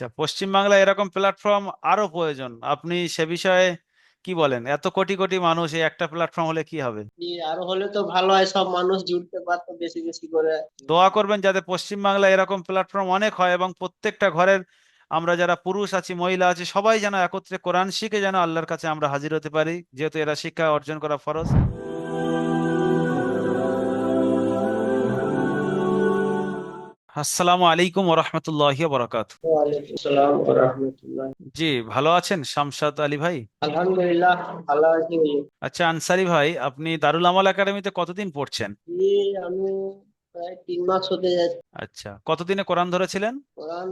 আচ্ছা, পশ্চিমবাংলায় এরকম প্ল্যাটফর্ম আরো প্রয়োজন। আপনি সে বিষয়ে কি বলেন? এত কোটি কোটি মানুষ এই একটা প্ল্যাটফর্ম হলে কি হবে? জি, আরো হলে তো ভালো হয়, সব মানুষ জুড়তে পারতো বেশি বেশি করে। দোয়া করবেন যাতে পশ্চিমবাংলায় এরকম প্ল্যাটফর্ম অনেক হয় এবং প্রত্যেকটা ঘরের আমরা যারা পুরুষ আছি, মহিলা আছি, সবাই যেন একত্রে কোরআন শিখে যেন আল্লাহর কাছে আমরা হাজির হতে পারি, যেহেতু এরা শিক্ষা অর্জন করা ফরজ। আসসালামু আলাইকুম ওরহমতুল্লাহি বরাকাত। ওয়ালাইকুম আসসালাম ওয়া রাহমাতুল্লাহ। জি, ভালো আছেন শামসাদ আলী ভাই? আলহামদুলিল্লাহ, ভালো আছি। আচ্ছা আনসারি ভাই, আপনি দারুল আমাল একাডেমিতে কতদিন পড়ছেন? জি, আমি প্রায় 3 মাস হতে যাচ্ছি। আচ্ছা, কতদিনে কোরআন ধরেছিলেন? কোরআন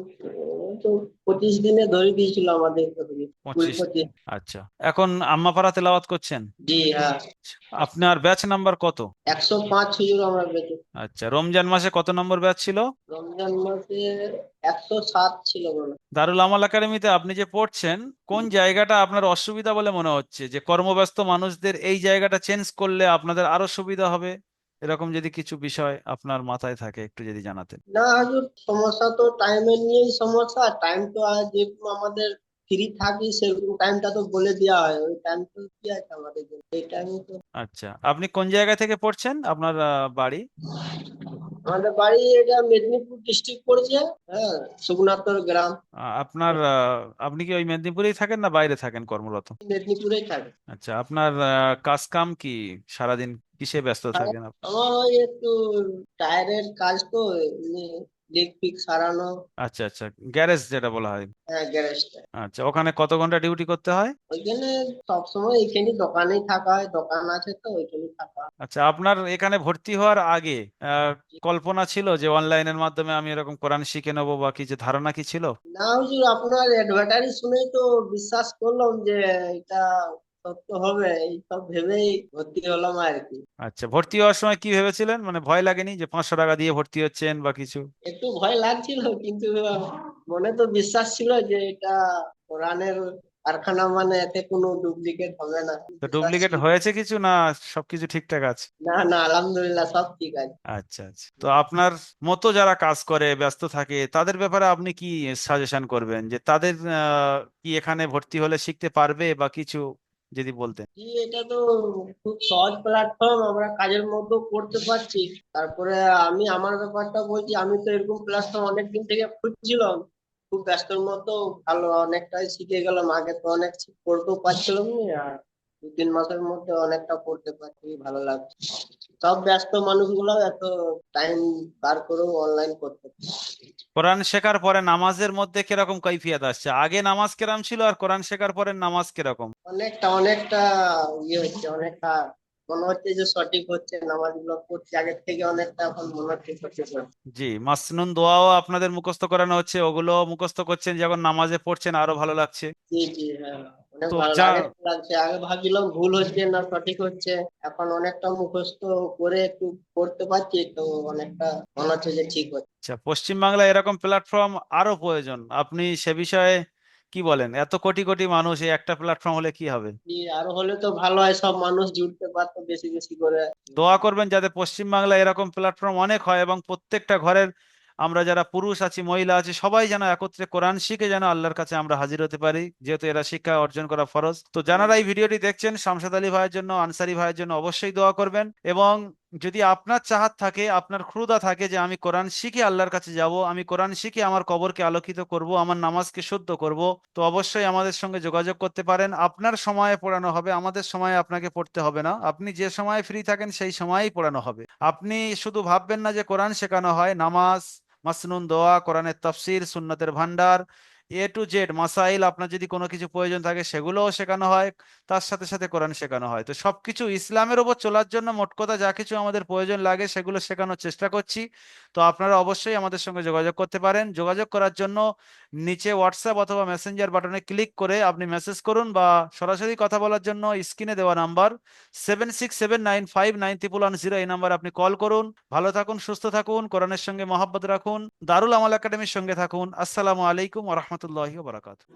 তো 25 দিনে ধরে দিয়েছিল আমাদের থেকে, কুড়ি 25। পঁচিশ। আচ্ছা, এখন আম্মা পাড়া তেলাওয়াত করছেন? জি হ্যাঁ। আপনার ব্যাচ নাম্বার কত? 105 ছিল আমরা বেঁচে। আচ্ছা, রমজান মাসে কত নম্বর ব্যাচ ছিল? রমজান মাসে 107 ছিল মনে হয়। দারুল আমাল একাডেমিতে আপনি যে পড়ছেন, কোন জায়গাটা আপনার অসুবিধা বলে মনে হচ্ছে, যে কর্মব্যস্ত মানুষদের এই জায়গাটা চেঞ্জ করলে আপনাদের আরো সুবিধা হবে? এরকম যদি কিছু বিষয় আপনার মাথায় থাকে একটু যদি জানাতেন। না হুজুর, সমস্যা তো টাইমের নিয়েই সমস্যা। টাইম তো আর যেরকম আমাদের ফ্রি থাকি সেরকম টাইমটা তো বলে দেওয়া হয়, ওই টাইম তো কি আছে আমাদের জন্য, এই টাইমে তো। আচ্ছা, আপনি কোন জায়গা থেকে পড়ছেন, আপনার বাড়ি? আমাদের বাড়ি এটা মেদিনীপুর ডিস্ট্রিক্ট পড়ছে। হ্যাঁ, সুগনাথর গ্রাম। আপনার আপনি কি ওই মেদিনীপুরেই থাকেন না বাইরে থাকেন কর্মরত? মেদিনীপুরেই থাকে। আচ্ছা, আপনার কাজ কাম কি? সারাদিন কিসে ব্যস্ত আর থাকেন আমার ওই একটু টায়ারের কাজ তো, এমনি লিক ফিক সারানো। আচ্ছা আচ্ছা, গ্যারেজ যেটা বলা হয়। হ্যাঁ, গ্যারেজটা। আচ্ছা, ওখানে কত ঘন্টা ডিউটি করতে হয়? ওইখানে সবসময় এইখানে দোকানেই থাকা হয়, দোকান আছে তো ওইখানেই থাকা হয়। আচ্ছা, আপনার এখানে ভর্তি হওয়ার আগে কল্পনা ছিল যে অনলাইনের মাধ্যমে আমি এরকম কোরআন শিখে নেবো, বা কিছু ধারণা কি ছিল? না হুজুর, আপনার অ্যাডভার্টাইজ শুনেই তো বিশ্বাস করলাম যে এটা সত্য হবে, এই সব ভেবেই ভর্তি হলাম আর কি। আচ্ছা, ভর্তি হওয়ার সময় কি ভেবেছিলেন? মানে ভয় লাগেনি যে 500 টাকা দিয়ে ভর্তি হচ্ছেন বা কিছু? একটু ভয় লাগছিল, কিন্তু মনে তো বিশ্বাস ছিল যে এটা কোরআনের কারখানা, মানে এতে কোনো ডুপ্লিকেট হবে না, তো বিশ্বাস ডুপ্লিকেট ছিল। হয়েছে কিছু না? সবকিছু ঠিকঠাক আছে? না না, আলহামদুলিল্লাহ সব ঠিক আছে। আচ্ছা আচ্ছা, তো আপনার মতো যারা কাজ করে ব্যস্ত থাকে তাদের ব্যাপারে আপনি কি সাজেশন করবেন, যে তাদের কি এখানে ভর্তি হলে শিখতে পারবে বা কিছু যদি বলতেন? জি, এটা তো খুব সহজ প্ল্যাটফর্ম, আমরা কাজের মধ্যেও করতে পারছি। তারপরে আমি আমার ব্যাপারটা বলছি, আমি তো এরকম প্ল্যাটফর্ম অনেকদিন থেকে খুঁজছিলাম। খুব ব্যস্তর মতো ভালো অনেকটাই শিখে গেলাম, আগে তো অনেক করতেও পারছিলাম না, আর 2-3 মাসের মধ্যে অনেকটা করতে পারছি, ভালো লাগছে। সব ব্যস্ত মানুষগুলো এত টাইম বার করেও অনলাইন করতে পারছে। কোরআন শেখার পরে নামাজের মধ্যে কিরকম কৈফিয়ত আসছে? আগে নামাজ কিরকম ছিল আর কোরআন শেখার পরে নামাজ কিরকম? অনেকটা অনেকটা ইয়ে হচ্ছে, অনেকটা মনে হচ্ছে যে সঠিক হচ্ছে, নামাজগুলো পড়ছি আগের থেকে অনেকটা, এখন মনে হচ্ছে সঠিক হচ্ছে। জি, মাসনুন দোয়াও আপনাদের মুখস্থ করানো হচ্ছে, ওগুলো মুখস্থ করছেন যখন নামাজে পড়ছেন, আরো ভালো লাগছে। জি জি হ্যাঁ, অনেক তো ভালো যা আগে লাগছে। আগে ভাবছিলাম ভুল হচ্ছে না সঠিক হচ্ছে, এখন অনেকটা মুখস্থ করে একটু পড়তে পারছি তো, অনেকটা মনে হচ্ছে যে ঠিক হচ্ছে। আচ্ছা, পশ্চিমবাংলায় এরকম প্ল্যাটফর্ম আরো প্রয়োজন। আপনি সে বিষয়ে কি বলেন? এত কোটি কোটি মানুষ এই একটা প্ল্যাটফর্ম হলে কি হবে? জি, আরো হলে তো ভালো হয়, সব মানুষ জুড়তে পারতো বেশি বেশি করে। দোয়া করবেন যাতে পশ্চিমবাংলায় এরকম প্ল্যাটফর্ম অনেক হয় এবং প্রত্যেকটা ঘরের আমরা যারা পুরুষ আছি, মহিলা আছি, সবাই যেন একত্রে কোরআন শিখে যেন আল্লাহর কাছে আমরা হাজির হতে পারি, যেহেতু এরা শিক্ষা অর্জন করা ফরজ। তো যারা এই ভিডিওটি দেখছেন, শামসাদ আলী ভাইয়ের জন্য, আনসারি ভাইয়ের জন্য অবশ্যই দোয়া করবেন। এবং যদি আপনার চাহাত থাকে, আপনার ক্ষুধা থাকে যে আমি কোরআন শিখে আল্লাহর কাছে যাব, আমি কোরআন শিখে আমার কবরকে আলোকিত করব, আমার নামাজকে শুদ্ধ করব, তো অবশ্যই আমাদের সঙ্গে যোগাযোগ করতে পারেন। আপনার সময়ে পড়ানো হবে, আমাদের সময়ে আপনাকে পড়তে হবে না। আপনি যে সময় ফ্রি থাকেন সেই সময়েই পড়ানো হবে। আপনি শুধু ভাববেন না যে কোরআন শেখানো হয়, নামাজ, মাসনুন দোয়া, কোরআনের তাফসির, সুন্নতের ভান্ডার, A to Z মাসাইল, আপনার যদি কোনো কিছু প্রয়োজন থাকে সেগুলোও শেখানো হয়। তার সাথে সাথে কোরআন শেখানো হয়। তো সবকিছু ইসলামের উপর চলার জন্য মোট কথা যা কিছু আমাদের প্রয়োজন লাগে সেগুলো শেখানোর চেষ্টা করছি। তো আপনারা অবশ্যই আমাদের সঙ্গে যোগাযোগ করতে পারেন। যোগাযোগ করার জন্য নিচে হোয়াটসঅ্যাপ অথবা মেসেঞ্জার বাটনে ক্লিক করে আপনি মেসেজ করুন, বা সরাসরি কথা বলার জন্য স্ক্রিনে দেওয়া নাম্বার 7679591110, এই নাম্বার আপনি কল করুন। ভালো থাকুন, সুস্থ থাকুন, কোরআনের সঙ্গে মহব্বত রাখুন, দারুল আমাল একাডেমির সঙ্গে থাকুন। আসসালামু আলাইকুম ওয়া রাহমাতুল্লাহি ওয়া বারাকাতুহু।